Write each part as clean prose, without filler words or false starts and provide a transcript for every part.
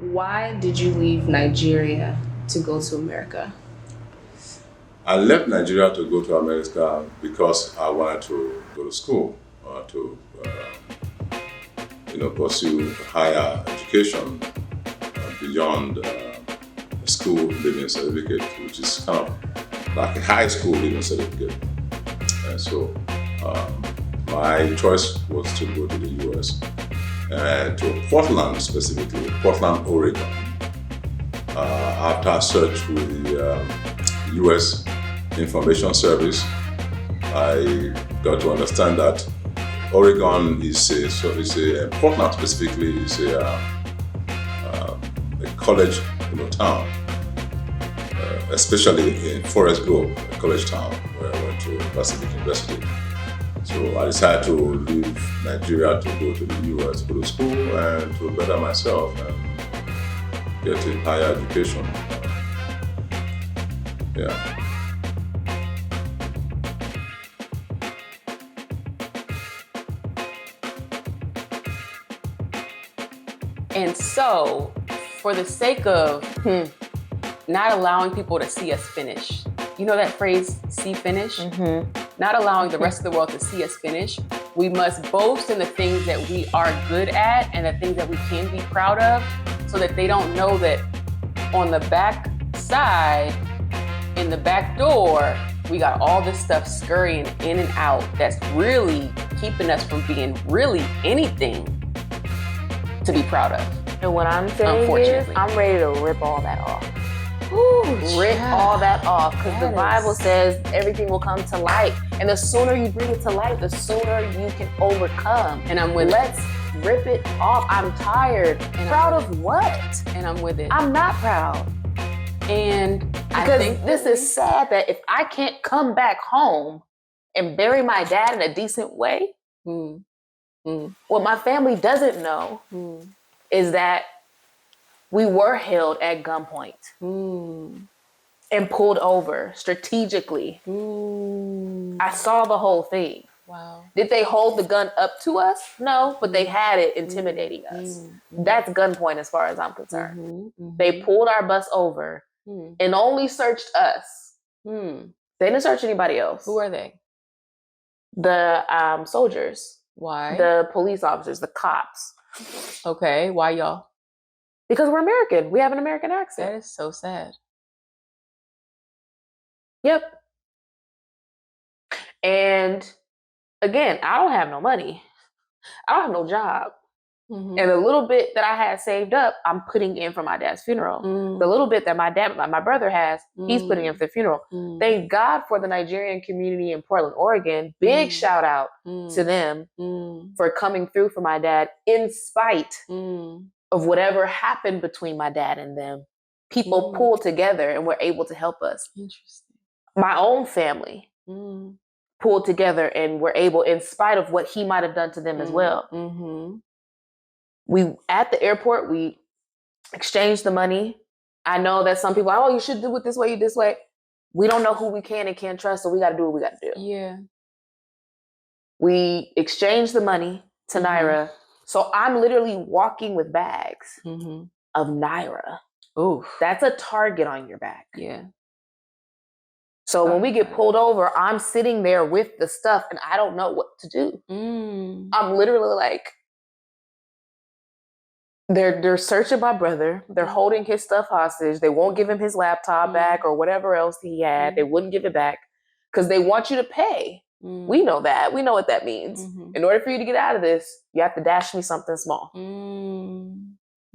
Why did you leave Nigeria to go to America? I left Nigeria to go to America because I wanted to go to school, to pursue higher education beyond school living certificate, which is kind of like a high school living certificate. And so my choice was to go to the U.S. To Portland specifically, Portland, Oregon. After a search with the U.S. Information Service, I got to understand that Oregon Portland specifically is a college town, especially in Forest Grove, a college town where I went to Pacific University. So I decided to leave Nigeria to go to the US, go to school and to better myself and get a higher education. Yeah. And so, for the sake of not allowing people to see us finish, you know that phrase, see finish? Not allowing the rest of the world to see us finish, we must boast in the things that we are good at and the things that we can be proud of, so that they don't know that on the back side, in the back door, we got all this stuff scurrying in and out that's really keeping us from being really anything to be proud of. And what I'm saying is, I'm ready to rip all that off. Rip all that off, because the Bible says everything will come to light, and the sooner you bring it to light, the sooner you can overcome. And I'm with Let's rip it off. I'm tired. And proud of what? And I'm with it. I'm not proud. And because I think this is sad that if I can't come back home and bury my dad in a decent way, what my family doesn't know is that we were held at gunpoint and pulled over strategically. I saw the whole thing. Wow. Did they hold the gun up to us? No, but they had it intimidating us. That's gunpoint as far as I'm concerned. They pulled our bus over and only searched us. They didn't search anybody else. Who are they? The soldiers. Why? The police officers, the cops. Okay, why y'all? Because we're American. We have an American accent. That is so sad. Yep. And again, I don't have no money. I don't have no job. And the little bit that I had saved up, I'm putting in for my dad's funeral. The little bit that my brother has, he's putting in for the funeral. Thank God for the Nigerian community in Portland, Oregon. Big shout out to them for coming through for my dad in spite of whatever happened between my dad and them. People pulled together and were able to help us. Interesting. My own family pulled together and were able, in spite of what he might have done to them as well. We, at the airport, we exchanged the money. I know that some people, you should do it this way, this way. We don't know who we can and can't trust, so we got to do what we got to do. Yeah. We exchanged the money to Naira. So I'm literally walking with bags of Naira. Ooh, that's a target on your back. Yeah. So when we get pulled over, I'm sitting there with the stuff and I don't know what to do. I'm literally like, they're searching my brother. They're holding his stuff hostage. They won't give him his laptop back or whatever else he had. They wouldn't give it back because they want you to pay. We know that. We know what that means. In order for you to get out of this, you have to dash me something small.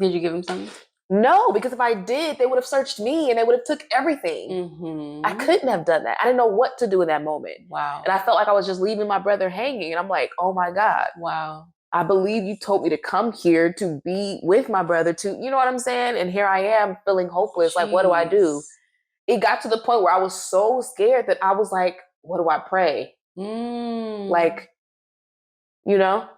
Did you give him something? No, because if I did, they would have searched me and they would have took everything. I couldn't have done that. I didn't know what to do in that moment. Wow. And I felt like I was just leaving my brother hanging. And I'm like, oh my God. Wow. I believe you told me to come here to be with my brother, you know what I'm saying? And here I am feeling hopeless. Jeez. Like, what do I do? It got to the point where I was so scared that I was like, what do I pray? Like, that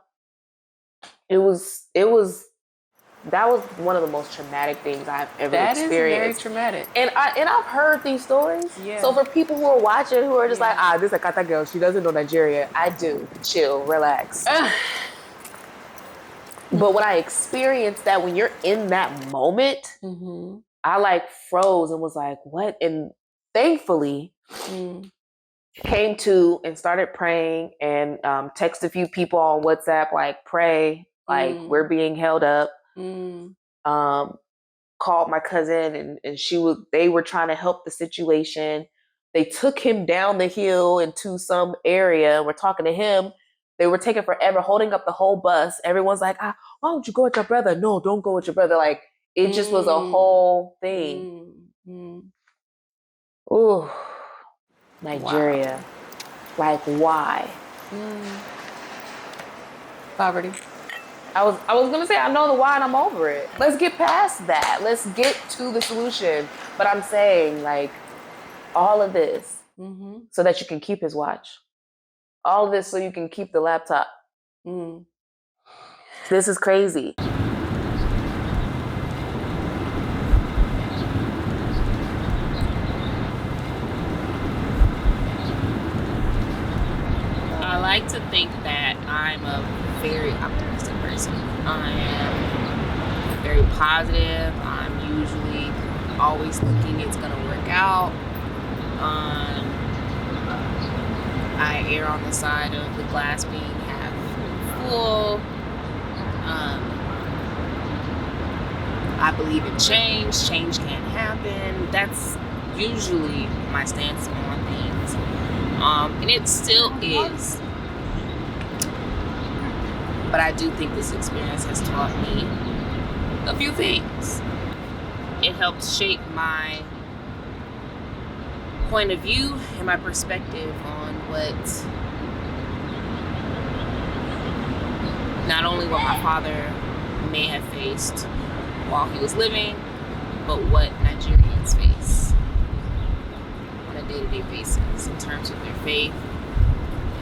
was one of the most traumatic things I've ever experienced. That is very traumatic. And I've heard these stories. Yeah. So for people who are watching, who are just like, this is a Kata girl, she doesn't know Nigeria. I do. Chill, relax. But when I experienced that, when you're in that moment, I like froze and was like, what? And thankfully came to and started praying and text a few people on WhatsApp, like, pray, like we're being held up. Called my cousin and they were trying to help the situation. They took him down the hill into some area. We're talking to him. They were taking forever, holding up the whole bus. Everyone's like, why don't you go with your brother? No, don't go with your brother. Like, it just was a whole thing. Ooh, Nigeria. Wow. Like, why? Poverty. I was gonna say, I know the why and I'm over it. Let's get past that. Let's get to the solution. But I'm saying, like, all of this so that you can keep his watch. All of this so you can keep the laptop. This is crazy. I like to think that I'm a very optimistic person. I am very positive. I'm usually always thinking it's gonna work out. I err on the side of the glass being half full. I believe in change. Change can happen. That's usually my stance on things. And it still is. But I do think this experience has taught me a few things. It helped shape my point of view and my perspective on not only what my father may have faced while he was living, but what Nigerians face on a day-to-day basis in terms of their faith,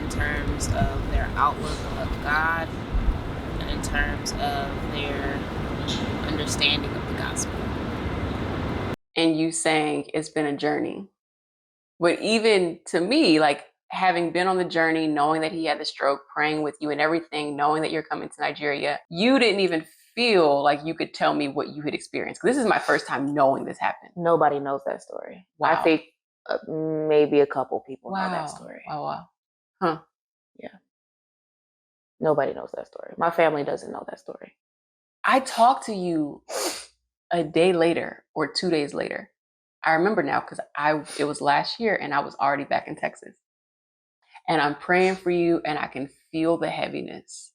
in terms of their outlook of God, and in terms of their understanding of the gospel. And you saying it's been a journey. But even to me, like, having been on the journey, knowing that he had the stroke, praying with you and everything, knowing that you're coming to Nigeria, you didn't even feel like you could tell me what you had experienced. This is my first time knowing this happened. Nobody knows that story. Wow. I think maybe a couple people know that story. Wow. Huh. Yeah. Nobody knows that story. My family doesn't know that story. I talked to you a day later or 2 days later. I remember now because it was last year and I was already back in Texas. And I'm praying for you and I can feel the heaviness.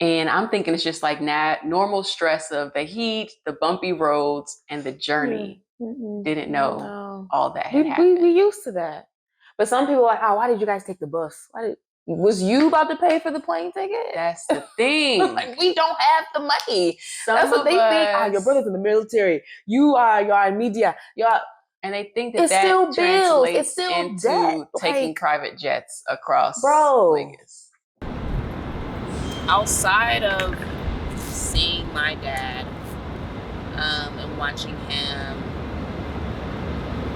And I'm thinking it's just like normal stress of the heat, the bumpy roads, and the journey. Didn't know all that had happened. We used to that. But some people are like, why did you guys take the bus? Was you about to pay for the plane ticket? That's the thing. Like, we don't have the money. That's what they think. Your brother's in the military. You're in media. And they think that still translates it's still into debt. taking private jets across Vegas. Outside of seeing my dad and watching him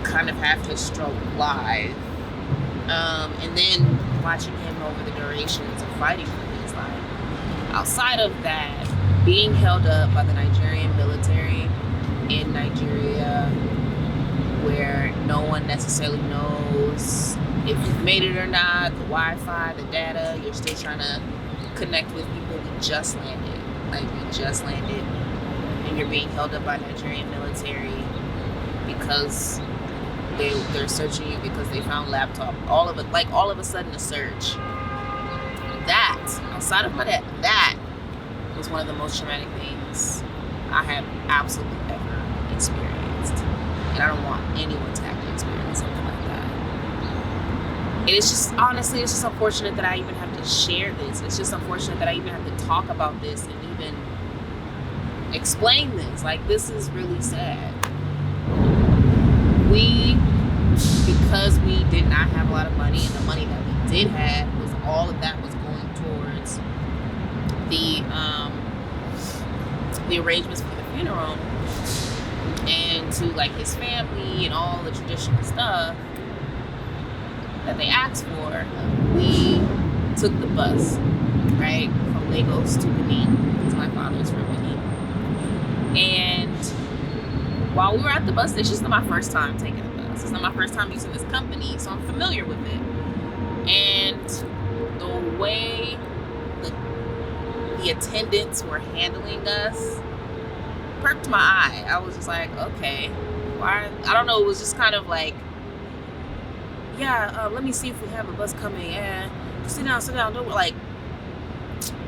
kind of have his stroke live, and then watching him over the durations of fighting for his life, outside of that, being held up by the Nigerian military in Nigeria, where no one necessarily knows if you've made it or not, the Wi-Fi, the data, you're still trying to connect with people. We just landed, and you're being held up by Nigerian military because they're searching you because they found laptop. All of a sudden a search. That, outside of my dad, that was one of the most traumatic things I have absolutely ever experienced. And I don't want anyone to have to experience something like that. And it's just, honestly, it's just unfortunate that I even have to share this. It's just unfortunate that I even have to talk about this and even explain this. Like, this is really sad. Because we did not have a lot of money, and the money that we did have was all of that was going towards the arrangements for the funeral and to like his family and all the traditional stuff that they asked for. We took the bus, right, from Lagos to Benin, because my father is from Benin. And while we were at the bus station, it's not my first time taking a bus. It's not my first time using this company, so I'm familiar with it. And the way the attendants were handling us perked my eye. I was just like, okay, why? I don't know. It was just kind of like, yeah, let me see if we have a bus coming. Yeah, sit down. Don't like,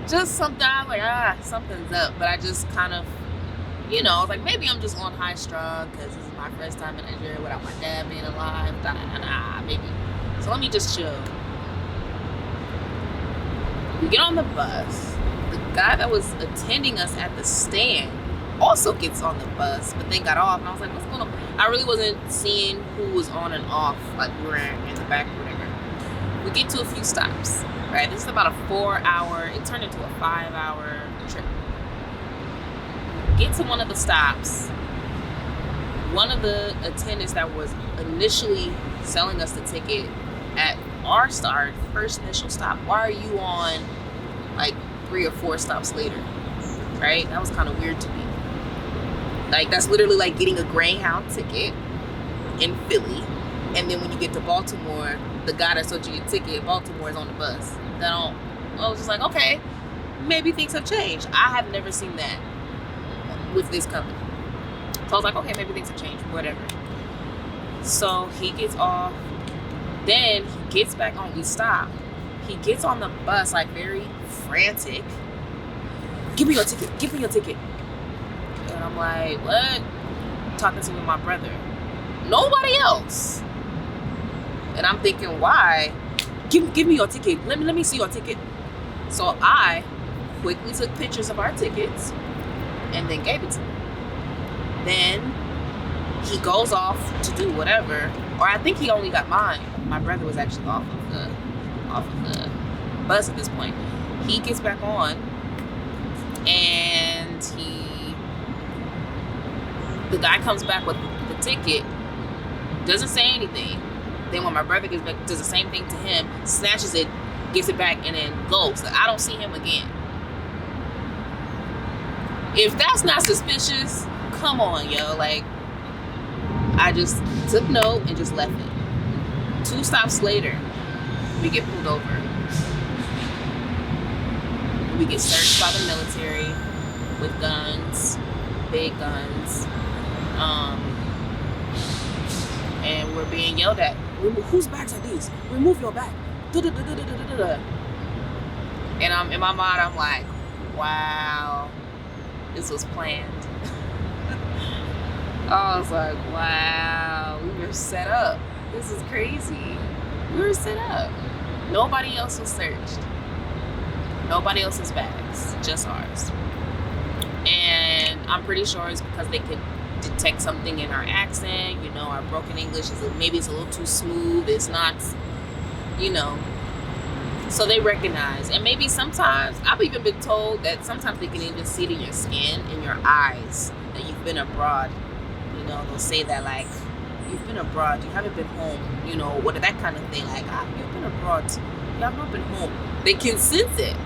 just something. I was like, something's up. But I just kind of, I was like, maybe I'm just on high strung because this is my first time in Nigeria without my dad being alive. Maybe. So let me just chill. We get on the bus. The guy that was attending us at the stand also gets on the bus, but then got off, and I was like, what's going on? I really wasn't seeing who was on and off, like we were in the back or whatever. We get to a few stops, right? This is about a 4-hour, it turned into a 5-hour trip. Get to one of the stops. One of the attendants that was initially selling us the ticket at our first initial stop, why are you on like 3 or 4 stops later? Right? That was kind of weird to me. Like, that's literally like getting a Greyhound ticket in Philly, and then when you get to Baltimore, the guy that sold you your ticket in Baltimore is on the bus. I was just like, okay, maybe things have changed. I have never seen that with this company. So I was like, okay, maybe things have changed, whatever. So he gets off, then he gets back on, we stop. He gets on the bus like very frantic. Give me your ticket. And I'm like, what? Talking to my brother. Nobody else. And I'm thinking, why? Give me your ticket. Let me see your ticket. So I quickly took pictures of our tickets and then gave it to him. Then he goes off to do whatever, or I think he only got mine. My brother was actually off of the bus at this point. He gets back on, and the guy comes back with the ticket, doesn't say anything. Then when my brother gets back, does the same thing to him, snatches it, gives it back, and then goes. So I don't see him again. If that's not suspicious, come on, yo. Like, I just took note and just left it. 2 stops later, we get pulled over. We get searched by the military with guns, big guns. And we're being yelled at. Whose bags are these? Remove your bag. And in my mind, I'm like, wow, this was planned. I was like, wow, we were set up. This is crazy. We were set up. Nobody else was searched. Nobody else's bags, just ours. And I'm pretty sure it's because they could detect something in our accent. Our broken English maybe it's a little too smooth. It's not, so they recognize. And maybe sometimes, I've even been told that sometimes they can even see it in your skin, in your eyes, that you've been abroad. They'll say that, like, you've been abroad, you haven't been home, what that kind of thing. Like, you've been abroad, you have not been home. They can sense it.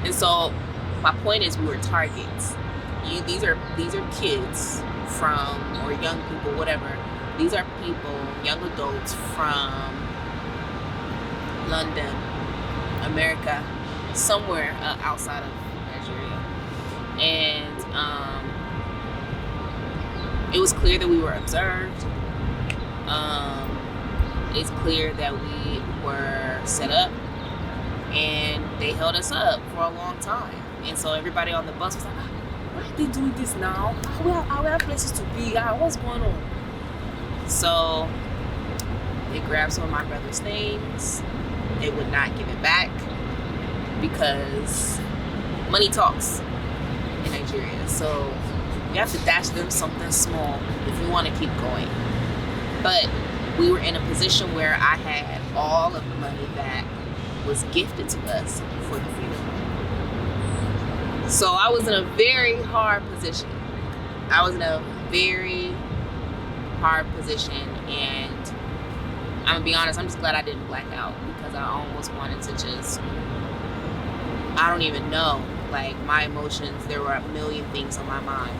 And so my point is, we were targets. These are kids from, or young people, whatever. These are people, young adults from London, America, somewhere outside of Nigeria. And it was clear that we were observed. It's clear that we were set up, and they held us up for a long time. And so everybody on the bus was like, why are they doing this now? We have places to be. What's going on? So they grabbed some of my brother's things. They would not give it back because money talks in Nigeria. So you have to dash them something small if you want to keep going. But we were in a position where I had all of the money that was gifted to us for the funeral. So I was in a very hard position. And I'm gonna be honest, I'm just glad I didn't black out, because I almost wanted to just I don't even know. Like, my emotions, there were a million things on my mind.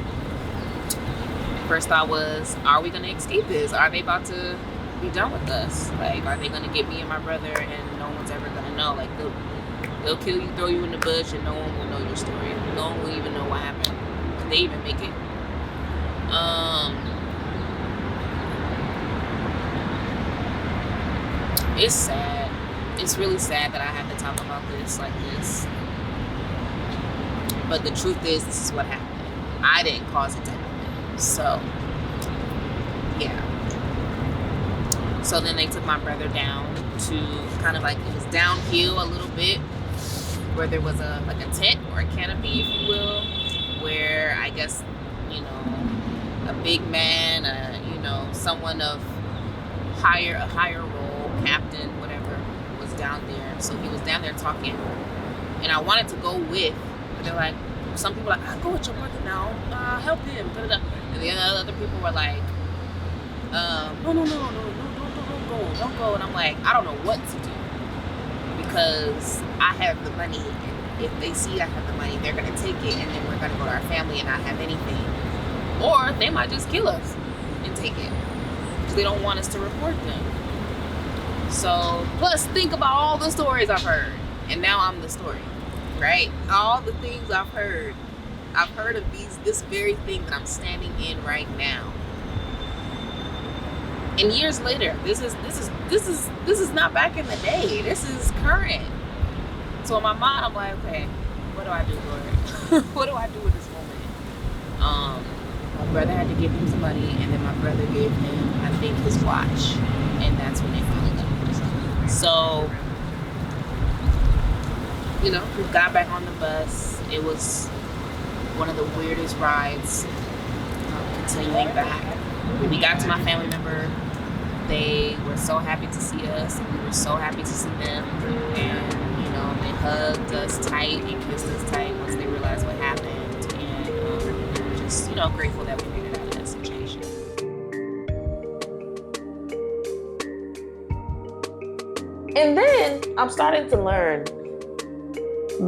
First thought was, are we gonna escape this? Are they about to be done with us? Like, are they gonna get me and my brother and no one's ever gonna know? Like, they'll kill you, throw you in the bush, and no one will know your story. No one will even know what happened. Did they even make it? It's sad. It's really sad that I have to talk about this like this. But the truth is, this is what happened. I didn't cause it to happen. So, yeah. So then they took my brother down to kind of like, it was downhill a little bit, where there was a tent or a canopy, if you will, where I guess, you know, a big man, you know, someone of a higher role, captain, whatever, was down there. So he was down there talking, and I wanted to go with, but they're like, some people are like, I'll go with your brother now, help him, and the other people were like, no, don't go. And I'm like, I don't know what to do, because I have the money, and if they see I have the money, they're gonna take it, and then we're gonna go to our family and not have anything, or they might just kill us and take it, because they don't want us to report them. So, plus think about all the stories I've heard, and now I'm the story, right? All the things I've heard of this very thing that I'm standing in right now. And years later, this is not back in the day. This is current. So in my mind, I'm like, okay, what do I do, Lord? What do I do with this moment? My brother had to give him some money, and then my brother gave him, I think, his watch, and that's when they finally left. So, you know, we got back on the bus. It was one of the weirdest rides. Continuing back, when we got to my family member, they were so happy to see us, and we were so happy to see them. And, you know, they hugged us tight and kissed us tight once they realized what happened. And we were just, you know, grateful that we made it out of that situation. And then I'm starting to learn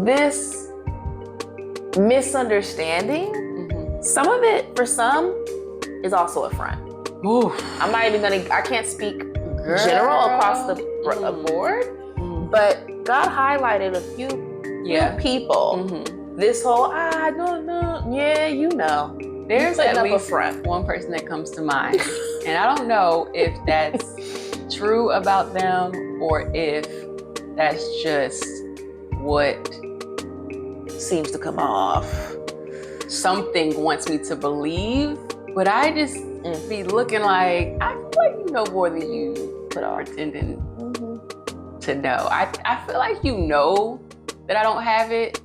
this misunderstanding. Some of it, for some, is also a front. Oof. I'm not even I can't speak general across the board, but God highlighted a few people. This whole, no, yeah, you know. There's at least a front. one person that comes to mind. And I don't know if that's true about them or if that's just what seems to come off. Something wants me to believe, but I just be looking like, I feel like you know more than you are pretending to know. I feel like you know that I don't have it,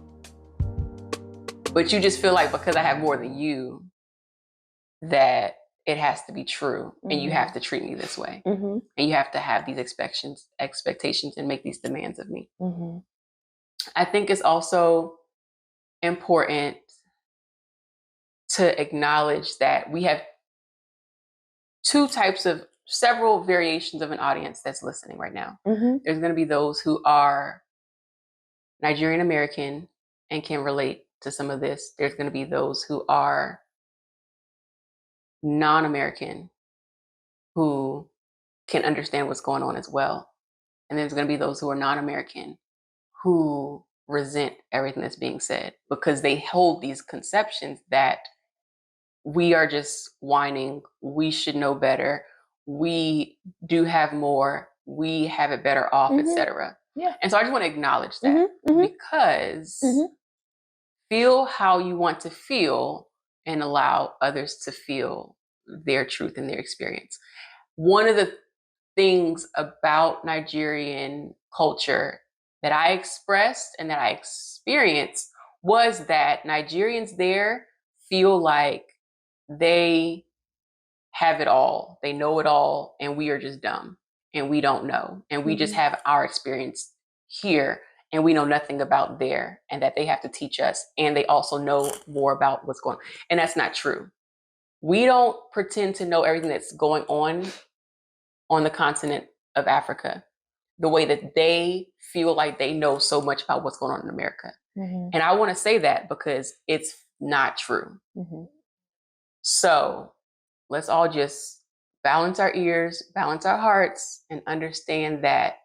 but you just feel like because I have more than you, that it has to be true, and you have to treat me this way, and you have to have these expectations and make these demands of me. I think it's also important to acknowledge that we have several variations of an audience that's listening right now. There's going to be those who are Nigerian American and can relate to some of this. There's going to be those who are non-American who can understand what's going on as well. And there's going to be those who are non-American who resent everything that's being said because they hold these conceptions that we are just whining, we should know better, we do have more, we have it better off, etc. Yeah. And so I just want to acknowledge that because feel how you want to feel and allow others to feel their truth and their experience. One of the things about Nigerian culture that I expressed and that I experienced was that Nigerians there feel like they have it all, they know it all, and we are just dumb and we don't know, and we just have our experience here and we know nothing about there, and that they have to teach us, and they also know more about what's going on. And that's not true. We don't pretend to know everything that's going on the continent of Africa the way that they feel like they know so much about what's going on in America. Mm-hmm. And I want to say that because it's not true. Mm-hmm. So let's all just balance our ears, balance our hearts, and understand that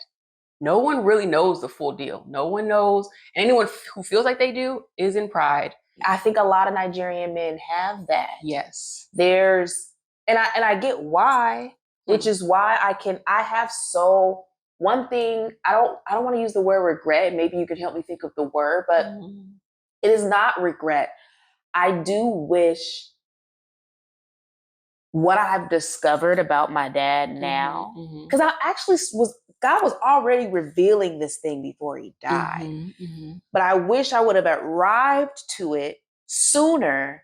no one really knows the full deal. No one knows. Anyone who feels like they do is in pride. I think a lot of Nigerian men have that. Yes. And I get why, which is why one thing, I don't want to use the word regret. Maybe you could help me think of the word, but it is not regret. I do wish what I've discovered about my dad now, because I actually God was already revealing this thing before he died. But I wish I would have arrived to it sooner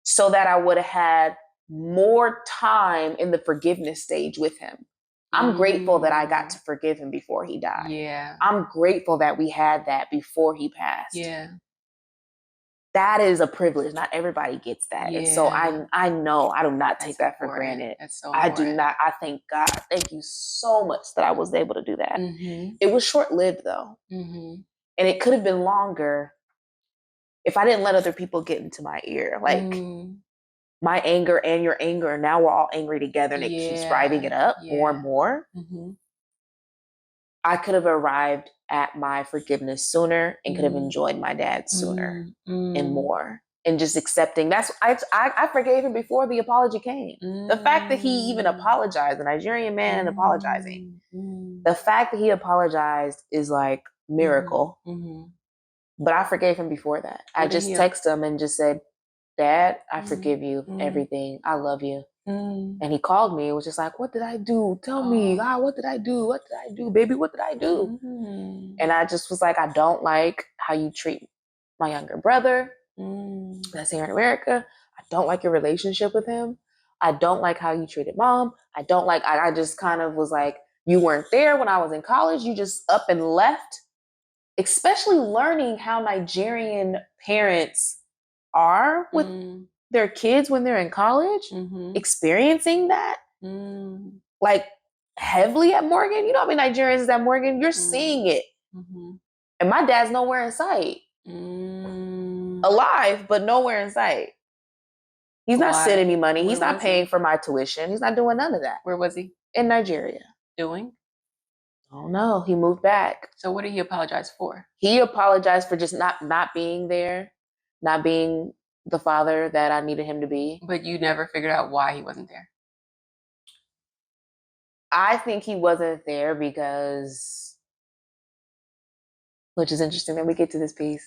so that I would have had more time in the forgiveness stage with him. I'm grateful that I got to forgive him before he died. Yeah. I'm grateful that we had that before he passed. Yeah. That is a privilege. Not everybody gets that. Yeah. And so I know I do not take that for granted. That's so I important. do not. I thank God. Thank you so much that I was able to do that. It was short-lived though. And it could have been longer if I didn't let other people get into my ear. Like my anger and your anger, now we're all angry together and it keeps driving it up more and more. I could have arrived at my forgiveness sooner and could have enjoyed my dad sooner and more. And just accepting I forgave him before the apology came. The fact that he even apologized, the Nigerian man apologizing, the fact that he apologized is like miracle. But I forgave him before that. I just texted him and just said, Dad, I forgive you everything. I love you. And he called me. It was just like, what did I do? Tell me. God, what did I do? What did I do? Baby, what did I do? And I just was like, I don't like how you treat my younger brother. That's here in America. I don't like your relationship with him. I don't like how you treated mom. I just kind of was like, you weren't there when I was in college. You just up and left. Especially learning how Nigerian parents are with their kids when they're in college, experiencing that, like heavily at Morgan. You know how many Nigerians is at Morgan? You're seeing it. And my dad's nowhere in sight. Alive, but nowhere in sight. He's not sending me money. He's not paying for my tuition. He's not doing none of that. Where was he? In Nigeria. Doing? Oh no, he moved back. So what did he apologize for? He apologized for just not being there, not being the father that I needed him to be. But you never figured out why he wasn't there. I think he wasn't there because, which is interesting that we get to this piece,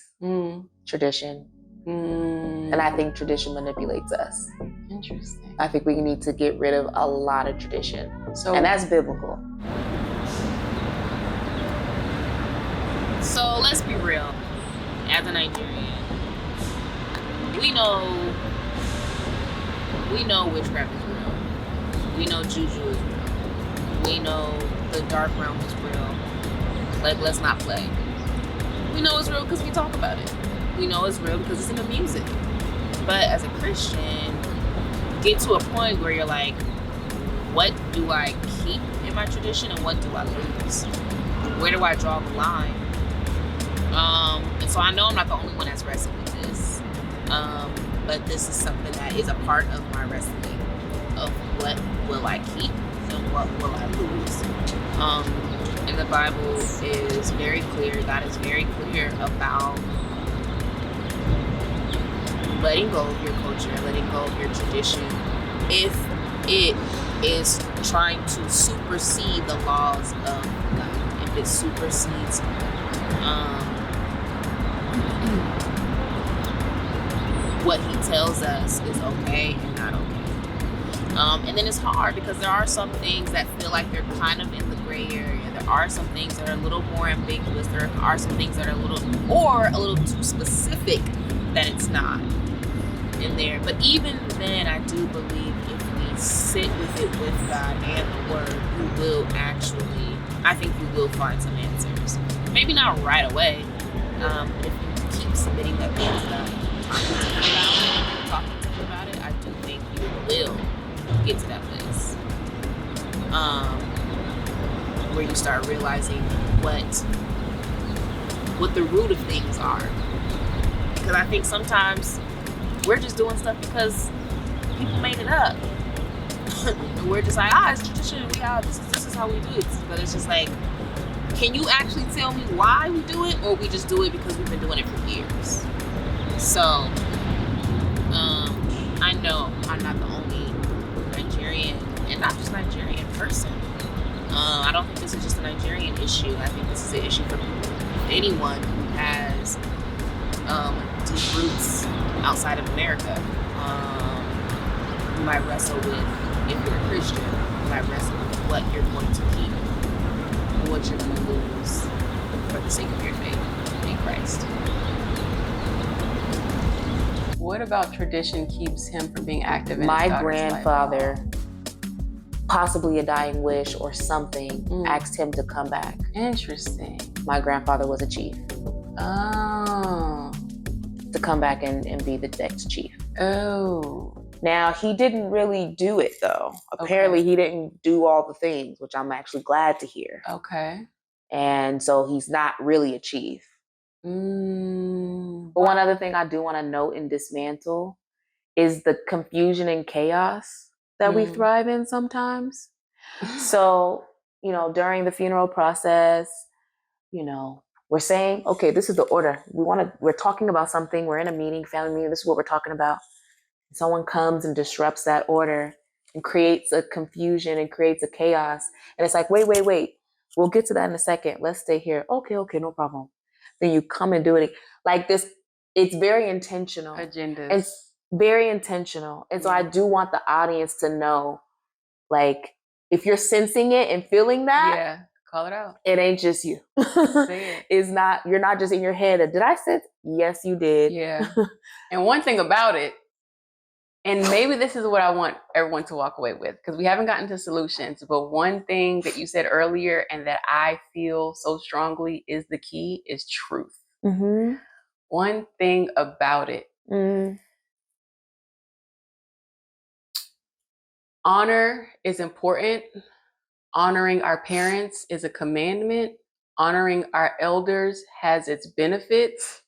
tradition. And I think tradition manipulates us. Interesting. I think we need to get rid of a lot of tradition. And that's biblical. So let's be real. As a Nigerian, we know witchcraft is real. We know juju is real. We know the dark realm is real. Like, let's not play. We know it's real because we talk about it. We know it's real because it's in the music. But as a Christian, get to a point where you're like, what do I keep in my tradition and what do I lose? Where do I draw the line? And so I know I'm not the only one that's wrestling with this. But this is something that is a part of my wrestling of what will I keep and what will I lose. And the Bible is very clear. God is very clear about letting go of your culture, letting go of your tradition, if it is trying to supersede the laws of God, if it supersedes what he tells us is okay and not okay. And then it's hard because there are some things that feel like they're kind of in the gray area. There are some things that are a little more ambiguous. There are some things that are a little too specific that it's not in there. But even then, I do believe if we sit with it with God and the Word, you will actually, I think you will find some answers. Maybe not right away, but if you keep submitting that thing to God, talking to him about it, I do think you will get to that place where you start realizing what what the root of things are. Because I think sometimes we're just doing stuff because people made it up. And we're just like, it's tradition. This is how we do it. But it's just like, can you actually tell me why we do it, or we just do it because we've been doing it for years? So, I know I'm not the only Nigerian, and not just Nigerian person. I don't think this is just a Nigerian issue. I think this is an issue for anyone who has deep roots outside of America. You might wrestle with, if you're a Christian, you might wrestle with what you're going to keep, what you're going to lose for the sake of your faith in Christ. What about tradition keeps him from being active in My his daughter's grandfather, life? possibly a dying wish or something, asked him to come back. Interesting. My grandfather was a chief. Oh. To come back and be the next chief. Oh. Now, he didn't really do it, though. Apparently, he didn't do all the things, which I'm actually glad to hear. Okay. And so he's not really a chief. But one other thing I do want to note and dismantle is the confusion and chaos that we thrive in sometimes. So, during the funeral process, we're saying, okay, this is the order. We're talking about something. We're in a meeting, family meeting. This is what we're talking about. Someone comes and disrupts that order and creates a confusion and creates a chaos. And it's like, wait. We'll get to that in a second. Let's stay here. Okay, no problem. Then you come and do it like this. It's very intentional. Agendas. It's very intentional. And so I do want the audience to know, like, if you're sensing it and feeling that, call it out. it ain't just you. Say it. You're not just in your head. Did I sense? Yes, you did. Yeah. And one thing about it, and maybe this is what I want everyone to walk away with, because we haven't gotten to solutions, but one thing that you said earlier and that I feel so strongly is the key is truth. Mm-hmm. One thing about it. Honor is important. Honoring our parents is a commandment. Honoring our elders has its benefits.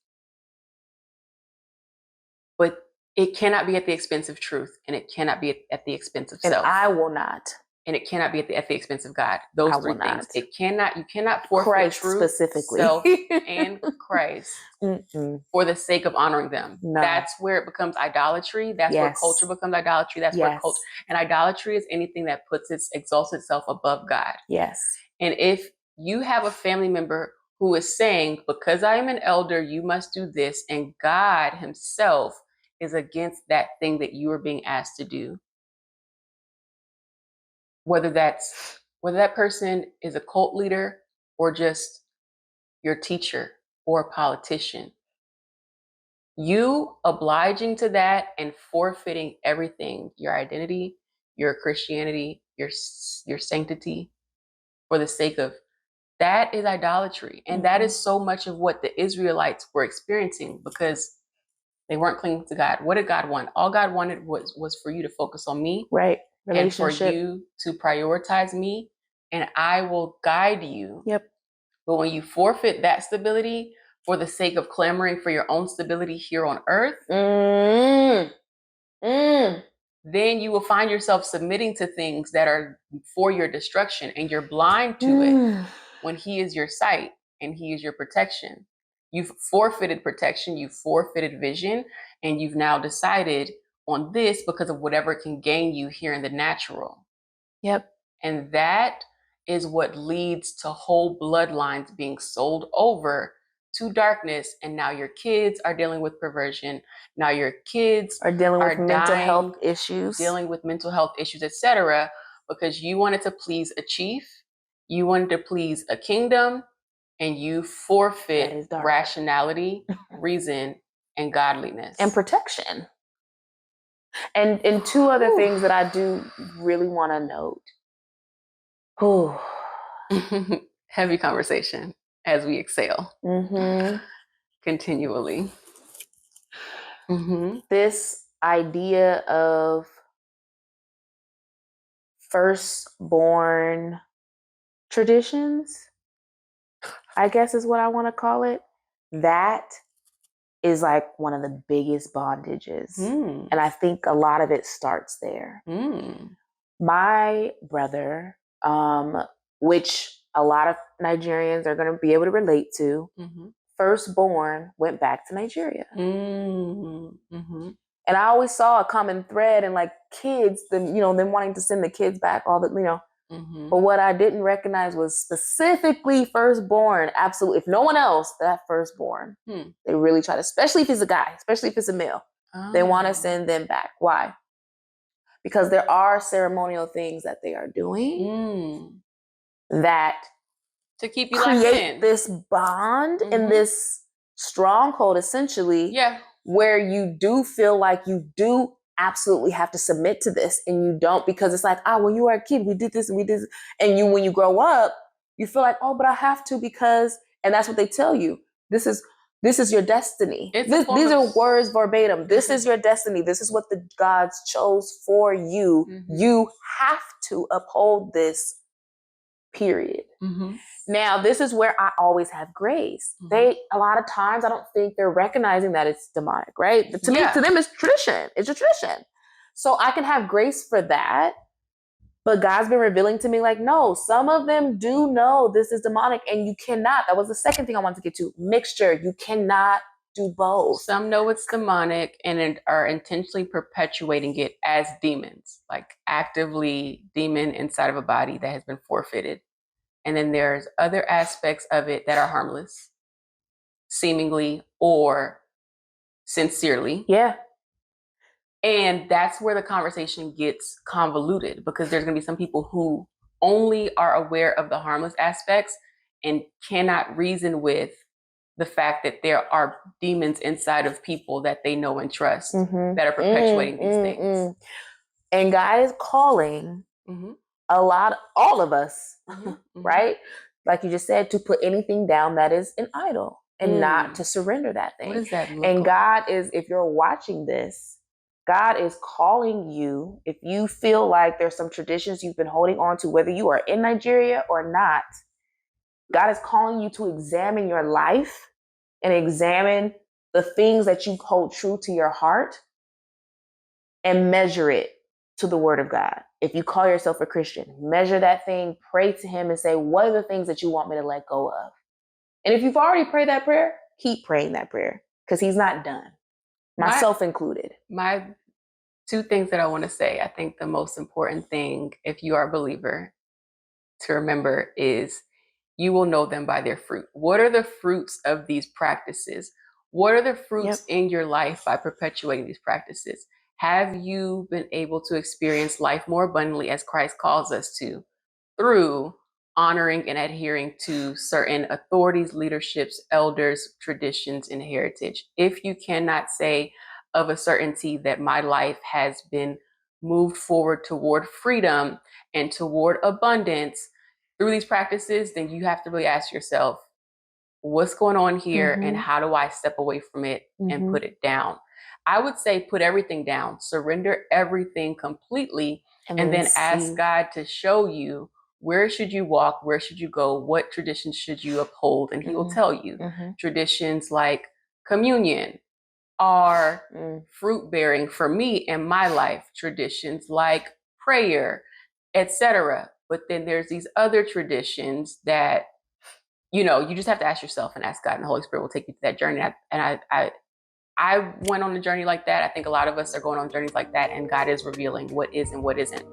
But it cannot be at the expense of truth, and it cannot be at the expense of self. And I will not. And it cannot be at the expense of God. Those three things. You cannot forfeit Christ truth, specifically, self, and Christ for the sake of honoring them. No. That's where it becomes idolatry. That's where culture becomes idolatry. That's where culture, and idolatry is anything that exalts itself above God. Yes. And if you have a family member who is saying, because I am an elder, you must do this, and God himself is against that thing that you are being asked to do, whether that person is a cult leader or just your teacher or a politician, you obliging to that and forfeiting everything, your identity, your Christianity, your sanctity, for the sake of that, is idolatry. And that is so much of what the Israelites were experiencing, because they weren't clinging to God. What did God want? All God wanted was for you to focus on me. Right. And for you to prioritize me, and I will guide you. Yep. But when you forfeit that stability for the sake of clamoring for your own stability here on earth, then you will find yourself submitting to things that are for your destruction, and you're blind to it when he is your sight and he is your protection. You've forfeited protection, you've forfeited vision, and you've now decided on this because of whatever it can gain you here in the natural. Yep. And that is what leads to whole bloodlines being sold over to darkness. And now your kids are dealing with perversion. Now your kids are dealing with mental health issues, etc., because you wanted to please a chief, you wanted to please a kingdom, and you forfeit rationality, reason, and godliness. And protection. And two other things that I do really want to note. Heavy conversation as we exhale. Continually. This idea of firstborn traditions, I guess is what I want to call it. that is like one of the biggest bondages. And I think a lot of it starts there. My brother, which a lot of Nigerians are going to be able to relate to, firstborn went back to Nigeria. And I always saw a common thread in like kids, them wanting to send the kids back, all the, But what I didn't recognize was specifically firstborn. Absolutely. If no one else, that firstborn, they really try to, especially if it's a guy, especially if it's a male, they want to send them back. Why? Because there are ceremonial things that they are doing that to keep you locked create in. this bond and this stronghold, essentially, where you do feel like you do absolutely have to submit to this, and you don't, because it's like, when you were a kid, we did this and we did this. And when you grow up, you feel like, but I have to, because, and that's what they tell you. This is your destiny. These are words verbatim. This is your destiny. This is what the gods chose for you. You have to uphold this, period. Now, this is where I always have grace. A lot of times, I don't think they're recognizing that it's demonic, right? To me, to them, it's tradition. It's a tradition. So I can have grace for that. But God's been revealing to me, like, no, some of them do know this is demonic, and you cannot. That was the second thing I wanted to get to. Mixture. You cannot do both. Some know it's demonic and are intentionally perpetuating it as demons, like actively demon inside of a body that has been forfeited. And then there's other aspects of it that are harmless, seemingly or sincerely. Yeah. And that's where the conversation gets convoluted, because there's going to be some people who only are aware of the harmless aspects and cannot reason with the fact that there are demons inside of people that they know and trust that are perpetuating these things. And God is calling all of us, right? Like you just said, to put anything down that is an idol and not to surrender that thing. What does that look and like? God is, if you're watching this, God is calling you, if you feel like there's some traditions you've been holding on to, whether you are in Nigeria or not, God is calling you to examine your life and examine the things that you hold true to your heart and measure it to the word of God. If you call yourself a Christian, measure that thing, pray to him and say, what are the things that you want me to let go of? And if you've already prayed that prayer, keep praying that prayer, because he's not done, myself included. My two things that I want to say. I think the most important thing, if you are a believer, to remember is you will know them by their fruit. What are the fruits of these practices? What are the fruits in your life by perpetuating these practices? Have you been able to experience life more abundantly as Christ calls us to through honoring and adhering to certain authorities, leaderships, elders, traditions, and heritage? If you cannot say of a certainty that my life has been moved forward toward freedom and toward abundance through these practices, then you have to really ask yourself, what's going on here and how do I step away from it and put it down? I would say put everything down, surrender everything completely, and then ask God to show you, where should you walk? Where should you go? What traditions should you uphold? And he will tell you. Traditions like communion are fruit bearing for me in my life. Traditions like prayer, etc. But then there's these other traditions that, you just have to ask yourself and ask God, and the Holy Spirit will take you to that journey. I went on a journey like that. I think a lot of us are going on journeys like that, and God is revealing what is and what isn't.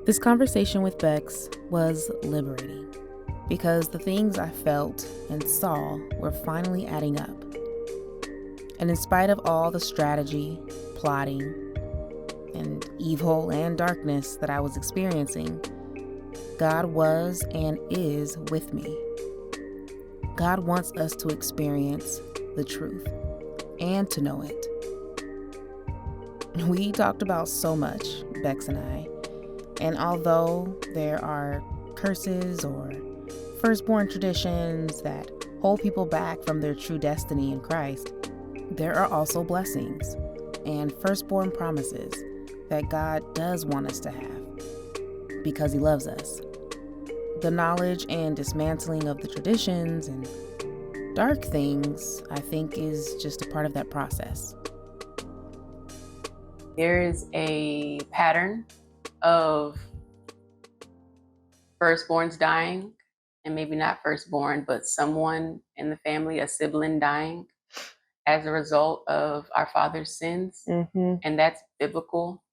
This conversation with Bex was liberating, because the things I felt and saw were finally adding up. And in spite of all the strategy, plotting, and evil and darkness that I was experiencing, God was and is with me. God wants us to experience the truth and to know it. We talked about so much, Bex and I, and although there are curses or firstborn traditions that hold people back from their true destiny in Christ, there are also blessings and firstborn promises that God does want us to have because he loves us. The knowledge and dismantling of the traditions and dark things, I think, is just a part of that process. There is a pattern of firstborns dying, and maybe not firstborn, but someone in the family, a sibling dying as a result of our father's sins. And that's biblical.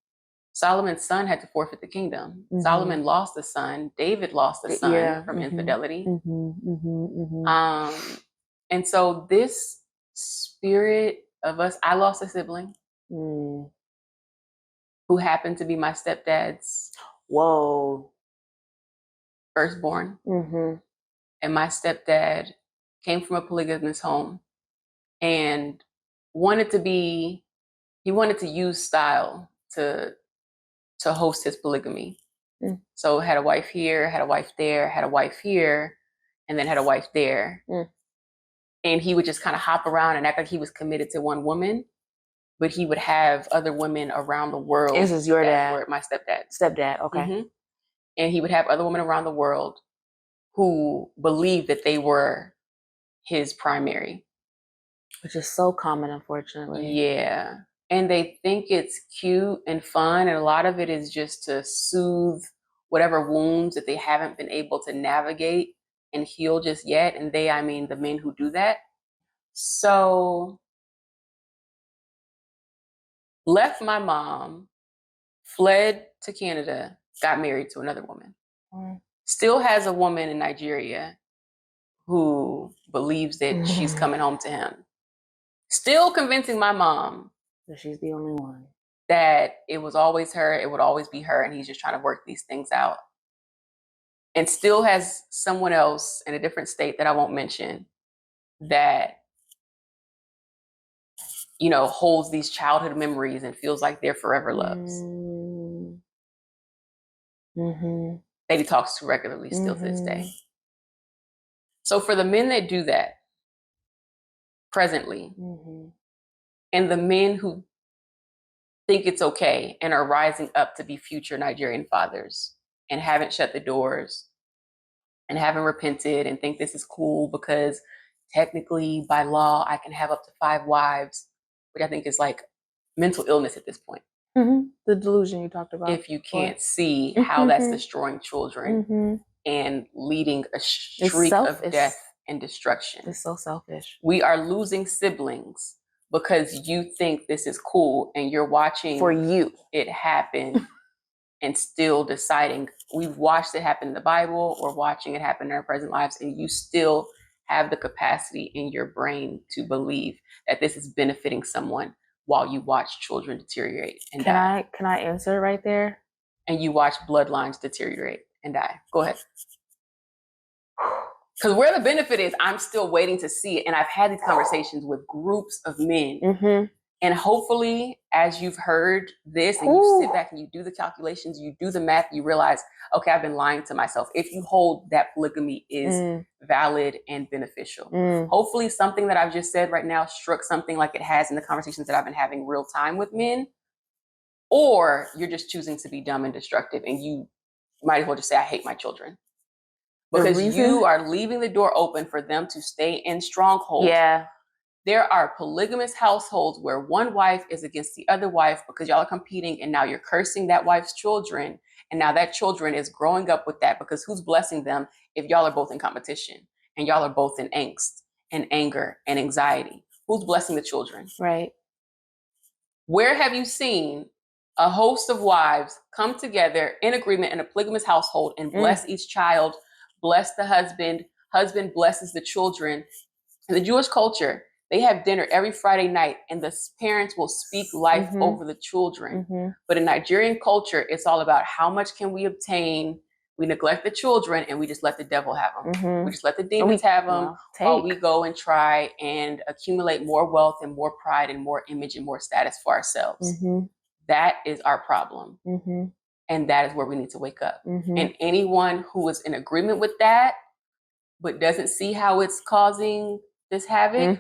Solomon's son had to forfeit the kingdom. Solomon lost a son. David lost a son from infidelity. And so this spirit of us, I lost a sibling who happened to be my stepdad's firstborn. And my stepdad came from a polygamous home and wanted to use style to host his polygamy. So had a wife here, had a wife there, had a wife here, and then had a wife there. And he would just kind of hop around and act like he was committed to one woman, but he would have other women around the world. This is your dad? My stepdad. Stepdad, okay. And he would have other women around the world who believed that they were his primary. Which is so common, unfortunately. Yeah. And they think it's cute and fun. And a lot of it is just to soothe whatever wounds that they haven't been able to navigate and heal just yet. And they, I mean, the men who do that. So left my mom, fled to Canada, got married to another woman. Still has a woman in Nigeria who believes that she's coming home to him. Still convincing my mom that she's the only one. That it was always her, it would always be her, and he's just trying to work these things out. And still has someone else in a different state that I won't mention that, you know, holds these childhood memories and feels like they're forever loves. That he talks to regularly still to this day. So for the men that do that presently, and the men who think it's okay and are rising up to be future Nigerian fathers and haven't shut the doors and haven't repented and think this is cool because technically by law I can have up to 5 wives, which I think is like mental illness at this point. The delusion you talked about. If you can't see how that's destroying children and leading a streak of death and destruction. It's so selfish. We are losing siblings because you think this is cool and you're watching for you it happen and still deciding. We've watched it happen in the Bible or watching it happen in our present lives, and you still have the capacity in your brain to believe that this is benefiting someone while you watch children deteriorate and die. Can I answer right there? And you watch bloodlines deteriorate and die. Go ahead. Because where the benefit is, I'm still waiting to see it. And I've had these conversations with groups of men. And hopefully, as you've heard this and you sit back and you do the calculations, you do the math, you realize, okay, I've been lying to myself. If you hold that polygamy is valid and beneficial. Hopefully something that I've just said right now struck something like it has in the conversations that I've been having real time with men. Or you're just choosing to be dumb and destructive and you might as well just say, I hate my children. Because you are leaving the door open for them to stay in strongholds. Yeah. There are polygamous households where one wife is against the other wife because y'all are competing and now you're cursing that wife's children. And now that children is growing up with that because who's blessing them if y'all are both in competition and y'all are both in angst and anger and anxiety? Who's blessing the children? Right. Where have you seen a host of wives come together in agreement in a polygamous household and bless each child, bless the husband blesses the children? In the Jewish culture, they have dinner every Friday night and the parents will speak life over the children. But in Nigerian culture, it's all about how much can we obtain. We neglect the children and we just let the devil have them. We just let the demons have them while we go and try and accumulate more wealth and more pride and more image and more status for ourselves. That is our problem. And that is where we need to wake up. And anyone who is in agreement with that, but doesn't see how it's causing this havoc,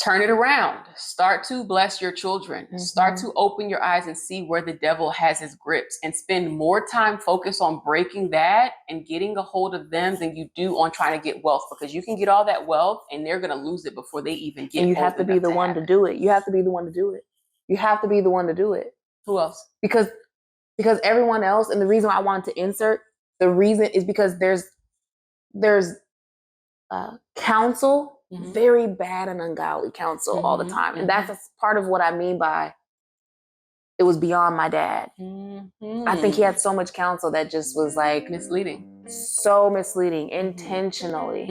turn it around. Start to bless your children. Start to open your eyes and see where the devil has his grips, and spend more time focused on breaking that and getting a hold of them than you do on trying to get wealth, because you can get all that wealth and they're going to lose it before they even get. And you have to be the one to do it. You have to be the one to do it. You have to be the one to do it. Who else? Because everyone else, and the reason I wanted to insert, the reason is because there's counsel, very bad and ungodly counsel all the time. And that's part of what I mean by it was beyond my dad. I think he had so much counsel that just was like misleading. So misleading, intentionally.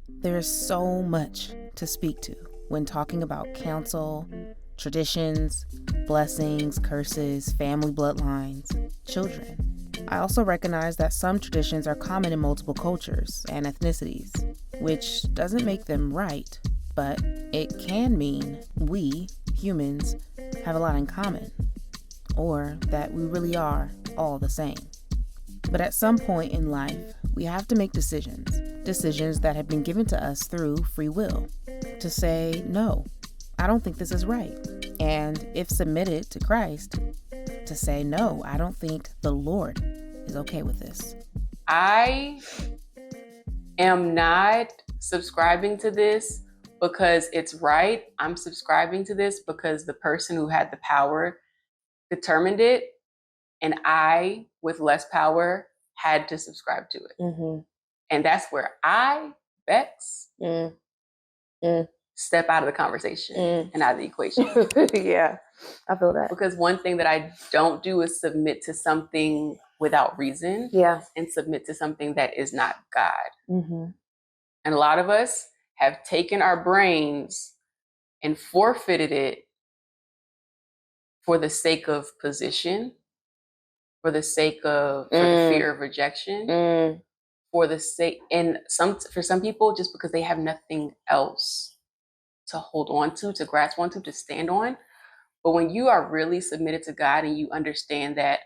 There's so much to speak to when talking about counsel, traditions, blessings, curses, family bloodlines, children. I also recognize that some traditions are common in multiple cultures and ethnicities, which doesn't make them right, but it can mean we, humans, have a lot in common, or that we really are all the same. But at some point in life, we have to make decisions that have been given to us through free will, to say, no, I don't think this is right. And if submitted to Christ, to say, no, I don't think the Lord is okay with this. I am not subscribing to this because it's right. I'm subscribing to this because the person who had the power determined it, and I, with less power, had to subscribe to it. And that's where I, Bex, step out of the conversation and out of the equation. Yeah, I feel that. Because one thing that I don't do is submit to something without reason. Yeah. And submit to something that is not God. And a lot of us have taken our brains and forfeited it for the sake of position, for the fear of rejection, for the sake, and for some people, just because they have nothing else to hold on to grasp onto, to stand on. But when you are really submitted to God and you understand that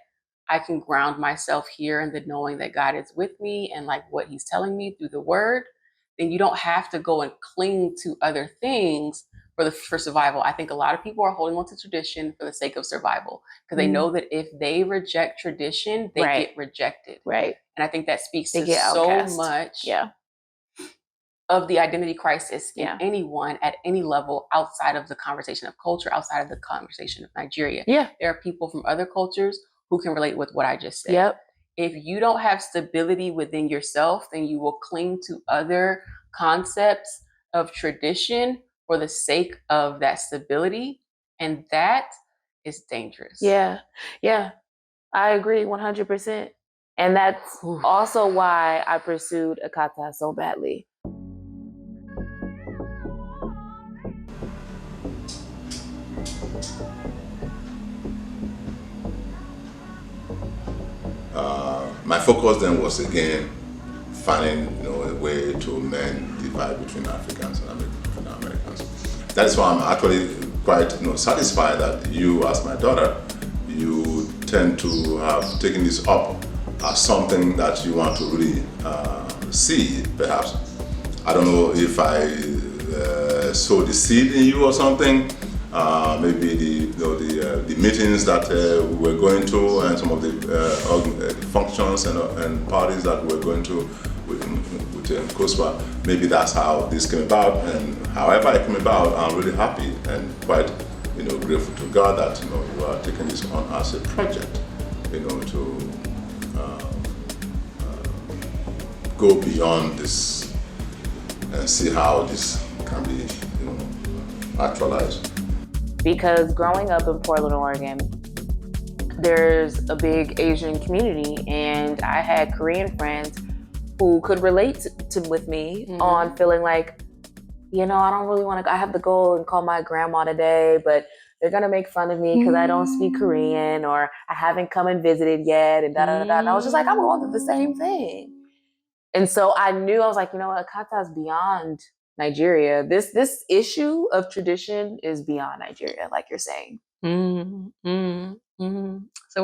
I can ground myself here in the knowing that God is with me and like what he's telling me through the word, then you don't have to go and cling to other things for survival. I think a lot of people are holding on to tradition for the sake of survival, because they know that if they reject tradition, they get rejected. Right. And I think that speaks to so much of the identity crisis in anyone at any level outside of the conversation of culture, outside of the conversation of Nigeria. Yeah. There are people from other cultures who can relate with what I just said. Yep. If you don't have stability within yourself, then you will cling to other concepts of tradition for the sake of that stability. And that is dangerous. Yeah. Yeah. I agree 100%. And that's also why I pursued Akata so badly. My focus then was again finding a way to mend the divide between Africans and Americans. That's why I'm actually quite satisfied that you, as my daughter, you tend to have taken this up as something that you want to really see. Perhaps I don't know if I sowed the seed in you or something. Maybe the meetings that we were going to, and some of the functions and parties that we were going to with COSPA, maybe that's how this came about. And however it came about, I'm really happy and quite grateful to God that you are taking this on as a project, to go beyond this and see how this can be actualized. Because growing up in Portland, Oregon, there's a big Asian community, and I had Korean friends who could relate with me on feeling like, I don't really want to, I have to go and call my grandma today, but they're going to make fun of me because I don't speak Korean, or I haven't come and visited yet, and da-da-da-da. And I was just like, I'm going through the same thing. And so I knew, I was like, Akata is beyond Nigeria. This issue of tradition is beyond Nigeria, like you're saying. So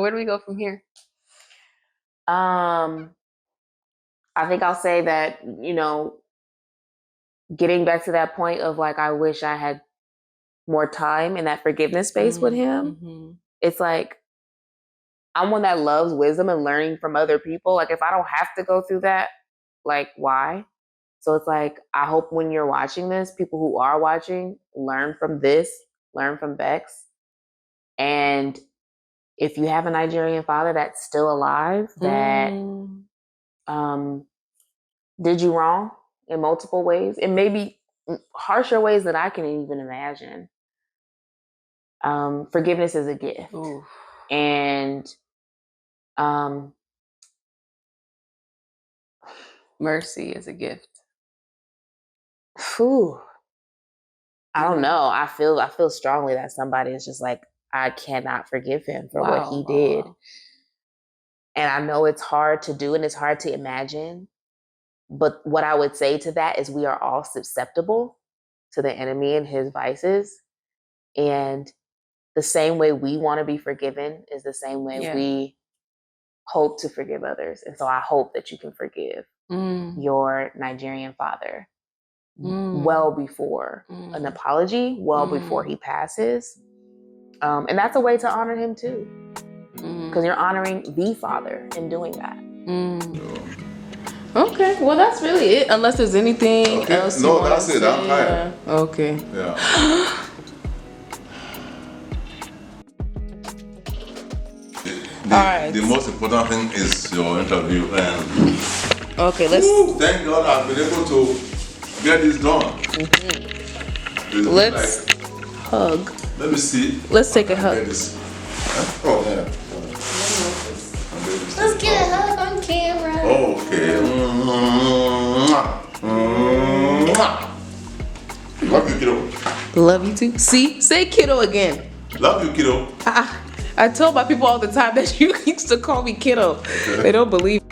where do we go from here? I think I'll say that, getting back to that point of like, I wish I had more time in that forgiveness space with him. It's like, I'm one that loves wisdom and learning from other people. Like, if I don't have to go through that, like, why? So it's like, I hope when you're watching this, people who are watching, learn from this, learn from Bex. And if you have a Nigerian father that's still alive, that did you wrong in multiple ways, and maybe harsher ways than I can even imagine, forgiveness is a gift. Ooh. And mercy is a gift. Whew. I don't know. I feel strongly that somebody is just like, I cannot forgive him for what he did. And I know it's hard to do and it's hard to imagine. But what I would say to that is we are all susceptible to the enemy and his vices. And the same way we want to be forgiven is the same way we hope to forgive others. And so I hope that you can forgive your Nigerian father well before an apology, well before he passes. And that's a way to honor him too. Because you're honoring the father in doing that. Okay, well that's really it. Unless there's anything else. No, that's it. I'm tired. Okay. Yeah. The most important thing is your interview, and okay, let's. Thank God I've been able to get this done. Let's hug. Let me see. Let's take a hug. Oh yeah. Let's get a hug on camera. Okay. Love you, kiddo. Love you too. See? Say kiddo again. Love you, kiddo. I tell my people all the time that you used to call me kiddo. They don't believe.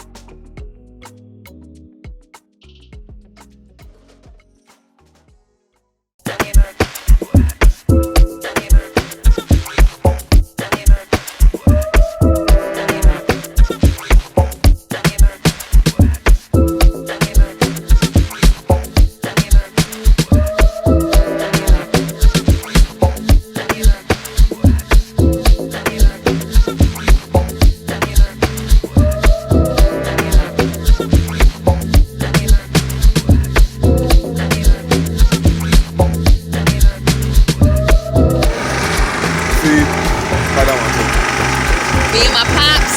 Me and my pops.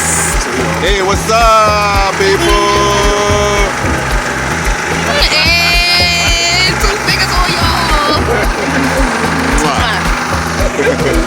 Hey, what's up, people? And 2 fingers on y'all.